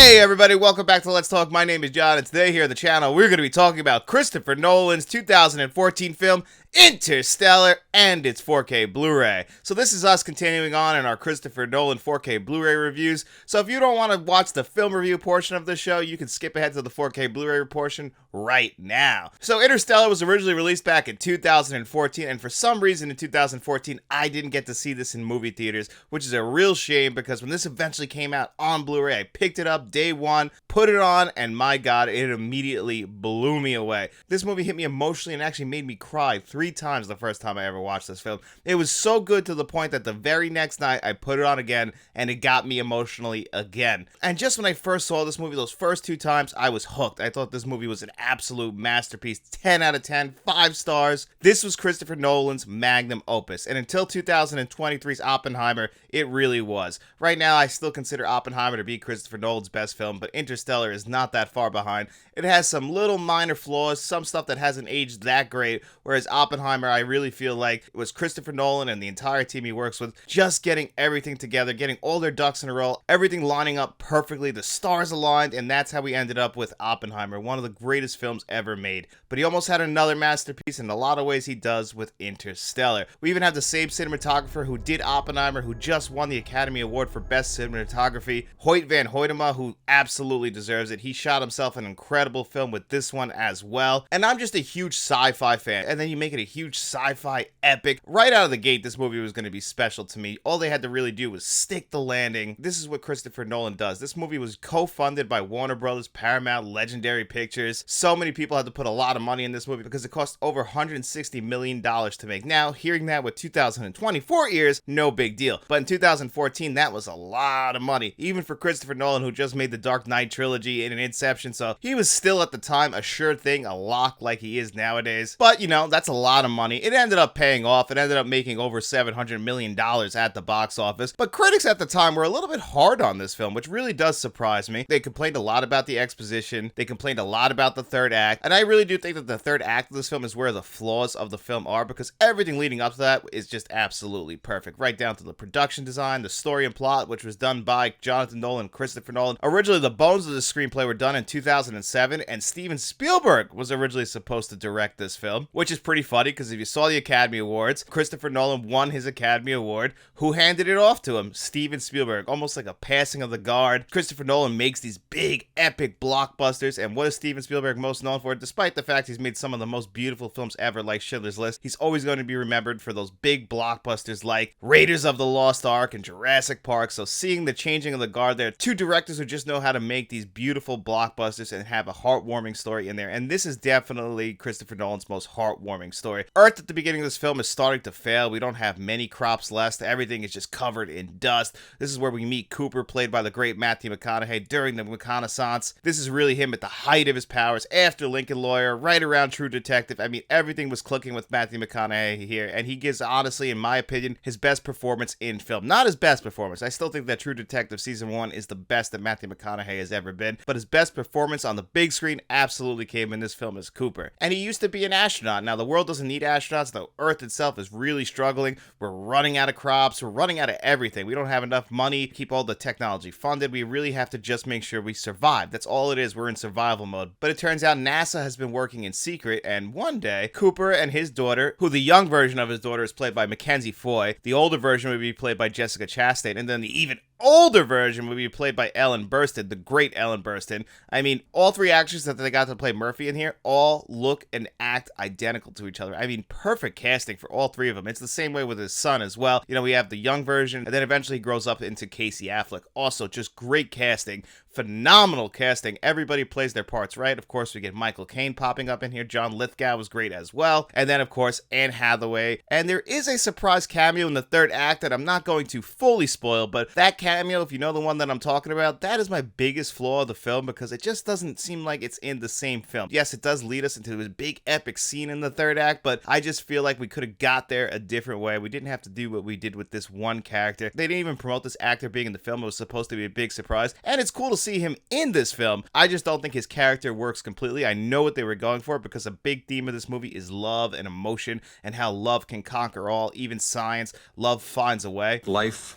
Hey everybody, welcome back to Let's Talk. My name is John, and today here on the channel, we're going to be talking about Christopher Nolan's 2014 film, Interstellar, and its 4K Blu-ray. So this is us continuing on in our Christopher Nolan 4K Blu-ray reviews. So if you don't want to watch the film review portion of the show, you can skip ahead to the 4K Blu-ray portion right now. So Interstellar was originally released back in 2014, and for some reason in 2014, I didn't get to see this in movie theaters, which is a real shame because when this eventually came out on Blu-ray, I picked it up day one, put it on, and my god, it immediately blew me away. This movie hit me emotionally and actually made me cry 3 times the first time I ever watched this film. It was so good to the point that the very next night I put it on again and it got me emotionally again. And just when I first saw this movie, those first 2 times, I was hooked. I thought this movie was an absolute masterpiece. 10 out of 10, 5 stars. This was Christopher Nolan's magnum opus, and until 2023's Oppenheimer, it really was. Right now, I still consider Oppenheimer to be Christopher Nolan's best film, but Interstellar is not that far behind. It has some little minor flaws, some stuff that hasn't aged that great, whereas Oppenheimer, I really feel like it was Christopher Nolan and the entire team he works with just getting everything together, getting all their ducks in a row, everything lining up perfectly, the stars aligned, and that's how we ended up with Oppenheimer, one of the greatest films ever made. But he almost had another masterpiece in a lot of ways he does with Interstellar. We even have the same cinematographer who did Oppenheimer, who just won the Academy Award for Best Cinematography, Hoyt van Hoytema, who absolutely deserves it. He shot himself an incredible film with this one as well. And I'm just a huge sci-fi fan, and then you make it a huge sci-fi epic. Right out of the gate, this movie was going to be special to me. All they had to really do was stick the landing. This is what Christopher Nolan does. This movie was co-funded by Warner Brothers, Paramount, Legendary Pictures. So many people had to put a lot of money in this movie because it cost over $160 million to make. Now, hearing that with 2024 ears, no big deal. But in 2014, that was a lot of money, even for Christopher Nolan, who just made the Dark Knight trilogy and an Inception, so he was still at the time a sure thing, a lock like he is nowadays. But, you know, that's a lot of money. It ended up paying off. It ended up making over $700 million at the box office. But critics at the time were a little bit hard on this film, which really does surprise me. They complained a lot about the exposition. They complained a lot about the third act. And I really do think that the third act of this film is where the flaws of the film are, because everything leading up to that is just absolutely perfect. Right down to the production design, the story and plot, which was done by Jonathan Nolan and Christopher Nolan. Originally, the bones of the screenplay were done in 2007, and Steven Spielberg was originally supposed to direct this film, which is pretty funny because if you saw the Academy Awards, Christopher Nolan won his Academy Award. Who handed it off to him? Steven Spielberg. Almost like a passing of the guard. Christopher Nolan makes these big, epic blockbusters, and what is Steven Spielberg most known for? Despite the fact he's made some of the most beautiful films ever, like Schindler's List, he's always going to be remembered for those big blockbusters like Raiders of the Lost Ark and Jurassic Park. So seeing the changing of the guard there, 2 directors who just know how to make these beautiful blockbusters and have a heartwarming story in there, and this is definitely Christopher Nolan's most heartwarming story. Earth at the beginning of this film is starting to fail. We don't have many crops left. Everything is just covered in dust. This is where we meet Cooper, played by the great Matthew McConaughey, during the reconnaissance. This is really him at the height of his powers, after Lincoln Lawyer, right around True Detective. I mean, everything was clicking with Matthew McConaughey here, and he gives, honestly, in my opinion, his best performance in film. Not his best performance. I still think that True Detective Season 1 is the best that Matthew McConaughey has ever been, but his best performance on the big screen absolutely came in this film as Cooper. And he used to be an astronaut. Now, the world doesn't need astronauts. The Earth itself is really struggling. We're running out of crops. We're running out of everything. We don't have enough money to keep all the technology funded. We really have to just make sure we survive. That's all it is. We're in survival mode. But it turns out NASA has been working in secret, and one day, Cooper and his daughter, who the young version of his daughter is played by Mackenzie Foy, the older version would be played by Jessica Chastain, and then the even older version would be played by Ellen Burstyn, the great Ellen Burstyn. I mean, all 3 actors that they got to play Murphy in here all look and act identical to each other. I mean, perfect casting for all 3 of them. It's the same way with his son as well. You know, we have the young version, and then eventually he grows up into Casey Affleck. Also, just great casting. Phenomenal casting. Everybody plays their parts right. Of course, we get Michael Caine popping up in here. John Lithgow was great as well. And then, of course, Anne Hathaway. And there is a surprise cameo in the third act that I'm not going to fully spoil, but that cameo, if you know the one that I'm talking about, that is my biggest flaw of the film because it just doesn't seem like it's in the same film. Yes, it does lead us into a big epic scene in the third act, but I just feel like we could have got there a different way. We didn't have to do what we did with this one character. They didn't even promote this actor being in the film. It was supposed to be a big surprise, and it's cool to see him in this film. I just don't think his character works completely. I know what they were going for because a big theme of this movie is love and emotion and how love can conquer all, even science. Love finds a way. Life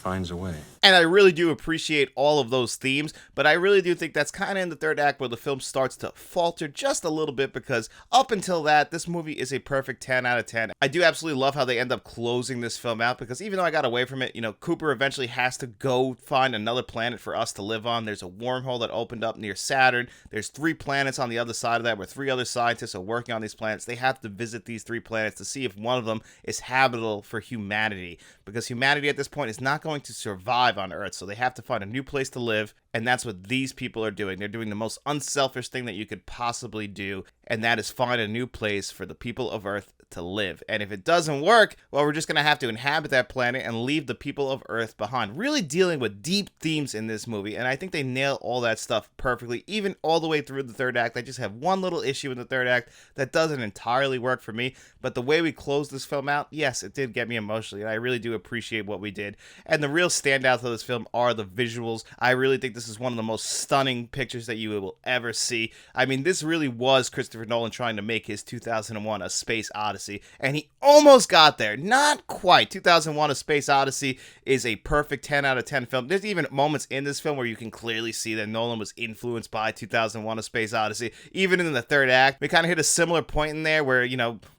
finds a way. And I really do appreciate all of those themes, but I really do think that's kind of in the third act where the film starts to falter just a little bit, because up until that, this movie is a perfect 10 out of 10. I do absolutely love how they end up closing this film out, because even though I got away from it, Cooper eventually has to go find another planet for us to live on. There's a wormhole that opened up near Saturn. There's 3 planets on the other side of that where 3 other scientists are working on these planets. They have to visit these 3 planets to see if one of them is habitable for humanity, because humanity at this point is not going to survive on Earth, so they have to find a new place to live, and that's what these people are doing. They're doing the most unselfish thing that you could possibly do, and that is find a new place for the people of Earth to live. And if it doesn't work, well, we're just going to have to inhabit that planet and leave the people of Earth behind. Really dealing with deep themes in this movie, and I think they nail all that stuff perfectly, even all the way through the third act. I just have one little issue in the third act that doesn't entirely work for me, but the way we closed this film out, yes, it did get me emotionally, and I really do appreciate what we did. And the real standouts of this film are the visuals. I really think this is one of the most stunning pictures that you will ever see. I mean, this really was Christopher Nolan trying to make his 2001 A Space Odyssey, and he almost got there. Not quite. 2001 A Space Odyssey is a perfect 10 out of 10 film. There's even moments in this film where you can clearly see that Nolan was influenced by 2001 A Space Odyssey. Even in the third act, we kind of hit a similar point in there where,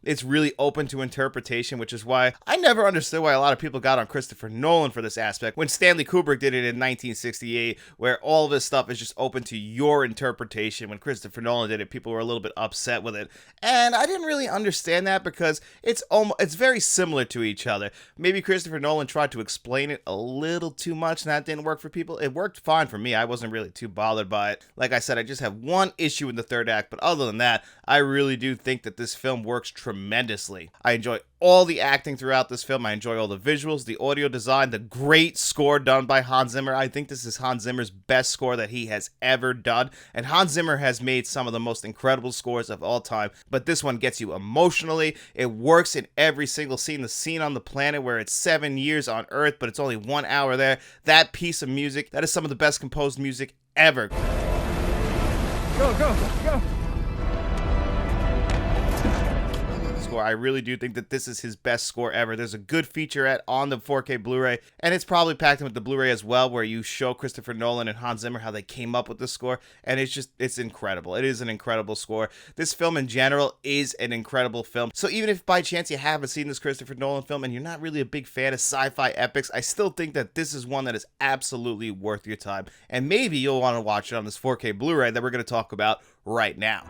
it's really open to interpretation, which is why I never understood why a lot of people got on Christopher Nolan for this aspect when Stanley Kubrick did it in 1968, where all this stuff is just open to your interpretation. When Christopher Nolan did it, people were a little bit upset with it, and I didn't really understand that, because it's very similar to each other. Maybe Christopher Nolan tried to explain it a little too much, and that didn't work for people. It worked fine for me. I wasn't really too bothered by it. Like I said, I just have one issue in the third act, but other than that, I really do think that this film works tremendously. I enjoy all the acting throughout this film. I enjoy all the visuals, the audio design, the great score done by Hans Zimmer. I think this is Hans Zimmer's best score that he has ever done, and Hans Zimmer has made some of the most incredible scores of all time, but this one gets you emotionally. It works in every single scene. The scene on the planet where it's 7 years on Earth, but it's only 1 hour there. That piece of music, that is some of the best composed music ever. Go, go, go! I really do think that this is his best score ever. There's a good featurette on the 4K Blu-ray, and it's probably packed in with the Blu-ray as well, where you show Christopher Nolan and Hans Zimmer how they came up with the score, and it's incredible. It is an incredible score. This film in general is an incredible film. So even if by chance you haven't seen this Christopher Nolan film and you're not really a big fan of sci-fi epics, I still think that this is one that is absolutely worth your time, and maybe you'll want to watch it on this 4K Blu-ray that we're going to talk about right now.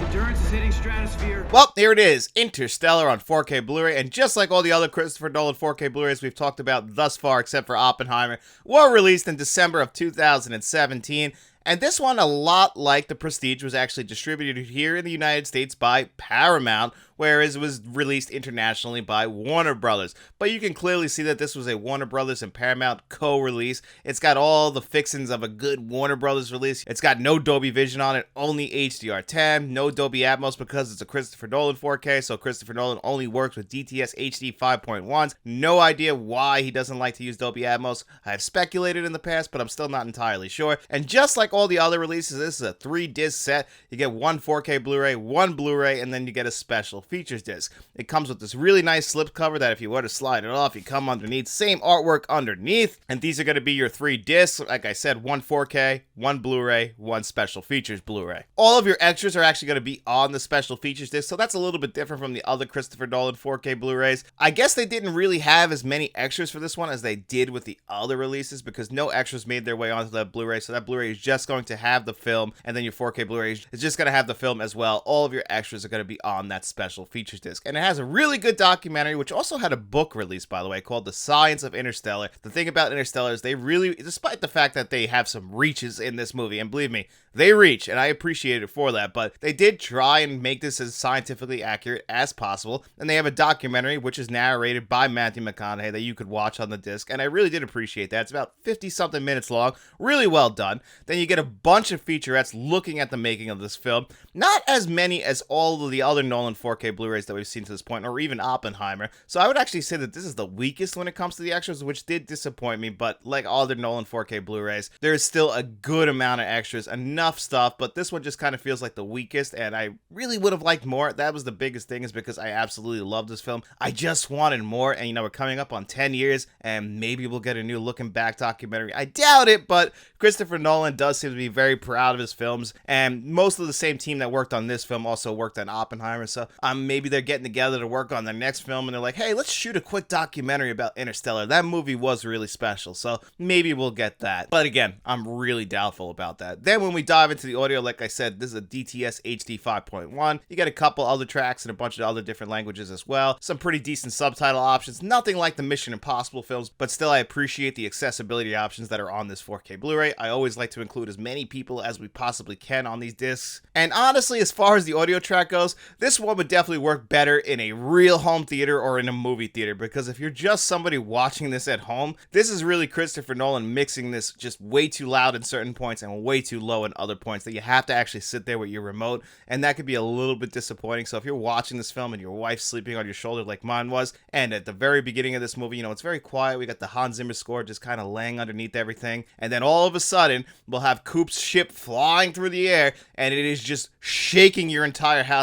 Endurance is hitting stratosphere. Well, here it is, Interstellar on 4K Blu-ray, and just like all the other Christopher Nolan 4K Blu-rays we've talked about thus far, except for Oppenheimer, were released in December of 2017. And this one, a lot like The Prestige, was actually distributed here in the United States by Paramount, whereas it was released internationally by Warner Brothers. But you can clearly see that this was a Warner Brothers and Paramount co-release. It's got all the fixings of a good Warner Brothers release. It's got no Dolby Vision on it, only HDR10, no Dolby Atmos because it's a Christopher Nolan 4K, so Christopher Nolan only works with DTS HD 5.1s. No idea why he doesn't like to use Dolby Atmos. I have speculated in the past, but I'm still not entirely sure. And just like all the other releases, this is a 3-disc set. You get one 4K Blu-ray, one Blu-ray, and then you get a special features disc. It comes with this really nice slipcover that if you were to slide it off, you come underneath. Same artwork underneath. And these are going to be your 3 discs. Like I said, one 4K, one Blu-ray, one special features Blu-ray. All of your extras are actually going to be on the special features disc, so that's a little bit different from the other Christopher Nolan 4K Blu-rays. I guess they didn't really have as many extras for this one as they did with the other releases, because no extras made their way onto that Blu-ray, so that Blu-ray is just going to have the film, and then your 4K Blu-ray is just going to have the film as well. All of your extras are going to be on that special features disc. And it has a really good documentary, which also had a book release, by the way, called The Science of Interstellar. The thing about Interstellar is they really, despite the fact that they have some reaches in this movie, and believe me, they reach, and I appreciate it for that, but they did try and make this as scientifically accurate as possible, and they have a documentary which is narrated by Matthew McConaughey that you could watch on the disc, and I really did appreciate that. It's about 50-something minutes long, really well done. Then you get a bunch of featurettes looking at the making of this film. Not as many as all of the other Nolan 4K Blu-rays that we've seen to this point, or even Oppenheimer. So I would actually say that this is the weakest when it comes to the extras, which did disappoint me. But like all the Nolan 4K Blu-rays, there's still a good amount of extras, enough stuff. But this one just kind of feels like the weakest, and I really would have liked more. That was the biggest thing, is because I absolutely love this film. I just wanted more, and we're coming up on 10 years, and maybe we'll get a new looking back documentary. I doubt it, but Christopher Nolan does seem to be very proud of his films, and most of the same team that worked on this film also worked on Oppenheimer, so maybe they're getting together to work on their next film, and they're like, hey, let's shoot a quick documentary about Interstellar. That movie was really special, so maybe we'll get that. But again, I'm really doubtful about that. Then when we dive into the audio, like I said, this is a DTS HD 5.1. You get a couple other tracks in a bunch of other different languages as well. Some pretty decent subtitle options. Nothing like the Mission Impossible films, but still I appreciate the accessibility options that are on this 4K Blu-ray. I always like to include as many people as we possibly can on these discs. And honestly, as far as the audio track goes, this one would definitely work better in a real home theater or in a movie theater, because if you're just somebody watching this at home, this is really Christopher Nolan mixing this just way too loud in certain points and way too low in other points that you have to actually sit there with your remote, and that could be a little bit disappointing. So if you're watching this film and your wife's sleeping on your shoulder like mine was, and at the very beginning of this movie, it's very quiet, we got the Hans Zimmer score just kind of laying underneath everything, and then all of a sudden we'll have Coop's ship flying through the air, and it is just shaking your entire house.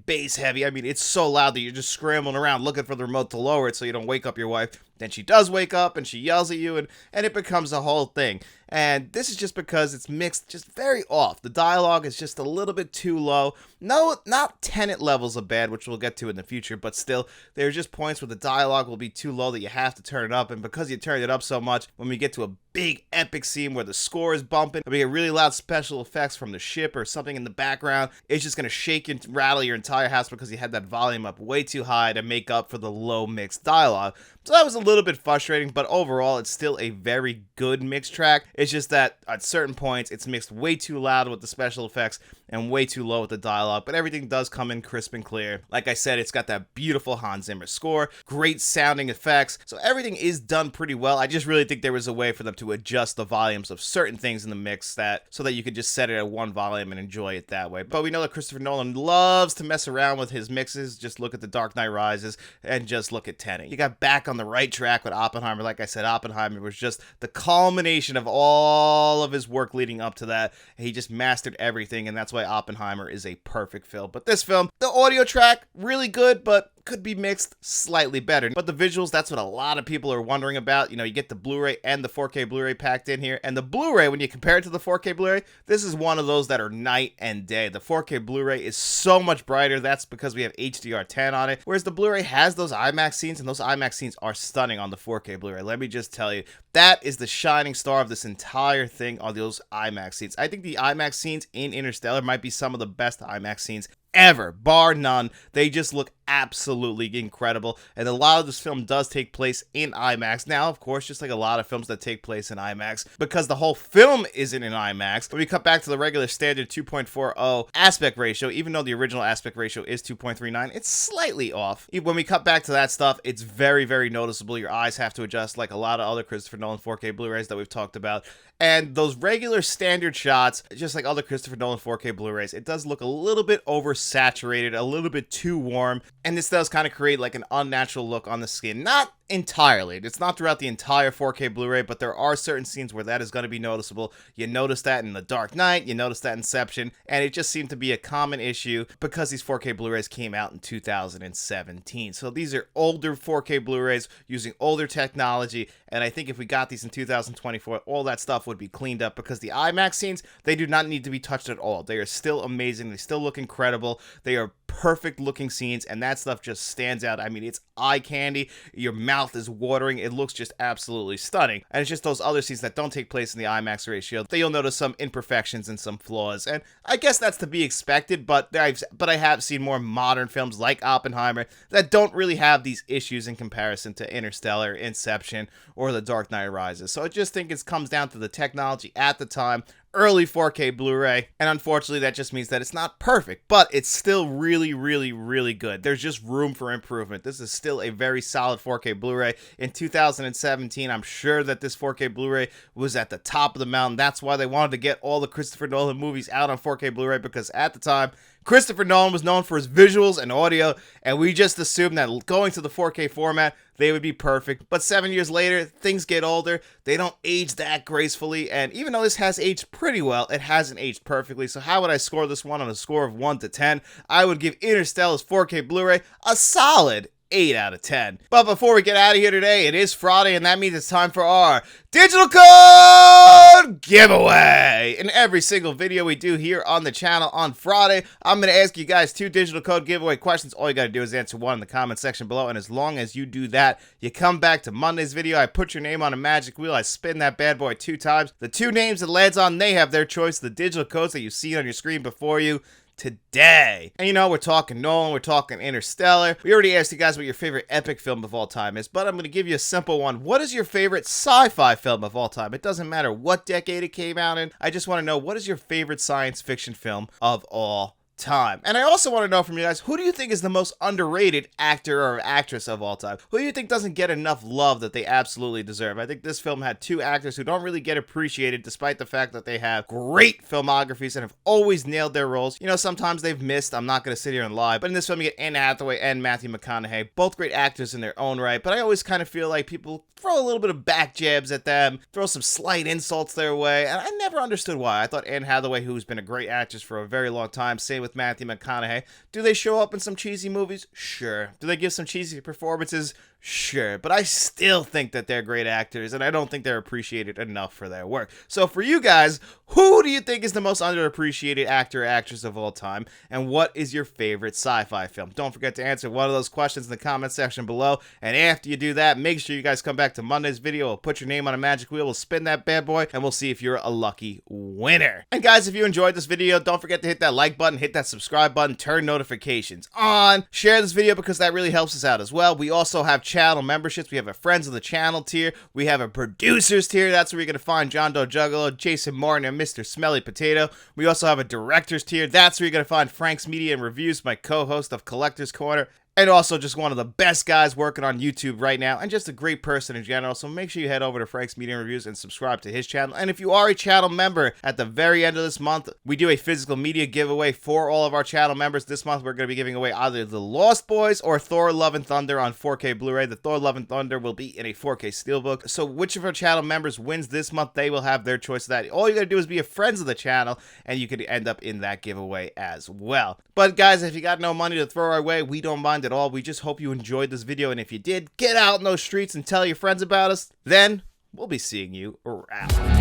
Bass heavy. It's so loud that you're just scrambling around looking for the remote to lower it so you don't wake up your wife. Then she does wake up and she yells at you, and it becomes a whole thing. And this is just because it's mixed just very off. The dialogue is just a little bit too low. No, not Tenet levels of bad, which we'll get to in the future, but still, there's just points where the dialogue will be too low that you have to turn it up. And because you turn it up so much, when we get to a big epic scene where the score is bumping, and we get really loud special effects from the ship or something in the background, it's just going to shake and rattle your entire house because you had that volume up way too high to make up for the low mixed dialogue. So that was a little bit frustrating, but overall, it's still a very good mixed track. It's just that at certain points, it's mixed way too loud with the special effects and way too low with the dialogue, but everything does come in crisp and clear. Like I said, it's got that beautiful Hans Zimmer score, great sounding effects, so everything is done pretty well. I just really think there was a way for them to adjust the volumes of certain things in the mix so that you could just set it at one volume and enjoy it that way. But we know that Christopher Nolan loves to mess around with his mixes. Just look at The Dark Knight Rises and just look at Tenet. You got back on the right track with Oppenheimer. Like I said, Oppenheimer was just the culmination of all of his work leading up to that. He just mastered everything, and that's why Oppenheimer is a perfect film. But this film, the audio track, really good, but could be mixed slightly better. But the visuals, that's what a lot of people are wondering about. You get the Blu-ray and the 4K Blu-ray packed in here. And the Blu-ray, when you compare it to the 4K Blu-ray, this is one of those that are night and day. The 4K Blu-ray is so much brighter. That's because we have HDR10 on it. Whereas the Blu-ray has those IMAX scenes, and those IMAX scenes are stunning on the 4K Blu-ray. Let me just tell you, that is the shining star of this entire thing, are those IMAX scenes. I think the IMAX scenes in Interstellar might be some of the best IMAX scenes ever, bar none. They just look absolutely incredible, and a lot of this film does take place in IMAX. Now, of course, just like a lot of films that take place in IMAX, because the whole film isn't in IMAX, when we cut back to the regular standard 2.40 aspect ratio, even though the original aspect ratio is 2.39, it's slightly off. When we cut back to that stuff, it's very, very noticeable. Your eyes have to adjust, like a lot of other Christopher Nolan 4K Blu-rays that we've talked about. And those regular standard shots, just like other Christopher Nolan 4K Blu-rays, it does look a little bit oversaturated, a little bit too warm, and this does kind of create like an unnatural look on the skin. Not entirely. It's not throughout the entire 4K Blu-ray, but there are certain scenes where that is going to be noticeable. You notice that in The Dark Knight, you notice that in Inception, and it just seemed to be a common issue because these 4K Blu-rays came out in 2017. So these are older 4K Blu-rays using older technology, and I think if we got these in 2024, all that stuff would be cleaned up, because the IMAX scenes, they do not need to be touched at all. They are still amazing. They still look incredible. They are perfect looking scenes, and that stuff just stands out. It's eye candy. Your mouth is watering. It looks just absolutely stunning. And it's just those other scenes that don't take place in the IMAX ratio that you'll notice some imperfections and some flaws. And I guess that's to be expected, but I have seen more modern films like Oppenheimer that don't really have these issues in comparison to Interstellar, Inception, or The Dark Knight Rises. So I just think it comes down to the technology at the time. early 4K Blu-ray, and unfortunately that just means that it's not perfect, but it's still really, really, really good. There's just room for improvement. This is still a very solid 4K Blu-ray. In 2017, I'm sure that this 4K Blu-ray was at the top of the mountain. That's why they wanted to get all the Christopher Nolan movies out on 4K Blu-ray, because at the time, Christopher Nolan was known for his visuals and audio, and we just assumed that going to the 4K format, they would be perfect. But 7 years later, things get older. They don't age that gracefully, and even though this has aged pretty well, it hasn't aged perfectly. So how would I score this one on a score of 1 to 10? I would give Interstellar's 4K Blu-ray a solid 8 out of 10. But before we get out of here today, it is Friday, and that means it's time for our digital code giveaway. In every single video we do here on the channel on Friday, I'm going to ask you guys 2 digital code giveaway questions. All you got to do is answer one in the comment section below, and as long as you do that, you come back to Monday's video. I put your name on a magic wheel. I spin that bad boy 2 times. The 2 names it lands on, they have their choice. The digital codes that you see on your screen before you today. And you know, we're talking Nolan, we're talking Interstellar. We already asked you guys what your favorite epic film of all time is, but I'm going to give you a simple one. What is your favorite sci-fi film of all time? It doesn't matter what decade it came out in. I just want to know, what is your favorite science fiction film of all time? And I also want to know from you guys, who do you think is the most underrated actor or actress of all time? Who do you think doesn't get enough love that they absolutely deserve? I think this film had 2 actors who don't really get appreciated, despite the fact that they have great filmographies and have always nailed their roles. You know, sometimes they've missed. I'm not going to sit here and lie, but in this film you get Anne Hathaway and Matthew McConaughey, both great actors in their own right, but I always kind of feel like people throw a little bit of back jabs at them, throw some slight insults their way, and I never understood why. I thought Anne Hathaway, who's been a great actress for a very long time, same with Matthew McConaughey. Do they show up in some cheesy movies? Sure. Do they give some cheesy performances? Sure. But I still think that they're great actors, and I don't think they're appreciated enough for their work. So for you guys, who do you think is the most underappreciated actor or actress of all time? And what is your favorite sci-fi film? Don't forget to answer one of those questions in the comment section below. And after you do that, make sure you guys come back to Monday's video. We'll put your name on a magic wheel. We'll spin that bad boy, and we'll see if you're a lucky winner. And guys, if you enjoyed this video, don't forget to hit that like button, hit that subscribe button, turn notifications on, share this video because that really helps us out as well. We also have channel memberships. We have a friends of the channel tier. We have a producers tier. That's where you're going to find John Doe Juggalo, Jason Martin, and Mr. Smelly Potato. We also have a directors tier. That's where you're going to find Frank's Media and Reviews, my co-host of Collector's Corner, and also just one of the best guys working on YouTube right now, and just a great person in general. So make sure you head over to Frank's Media and Reviews and subscribe to his channel. And if you are a channel member, at the very end of this month, we do a physical media giveaway for all of our channel members. This month, we're going to be giving away either The Lost Boys or Thor Love and Thunder on 4K Blu-ray. The Thor Love and Thunder will be in a 4K steelbook. So which of our channel members wins this month, they will have their choice of that. All you got to do is be a friend of the channel, and you could end up in that giveaway as well. But guys, if you got no money to throw our way, we don't mind at all. We just hope you enjoyed this video, and if you did, get out in those streets and tell your friends about us. Then we'll be seeing you around.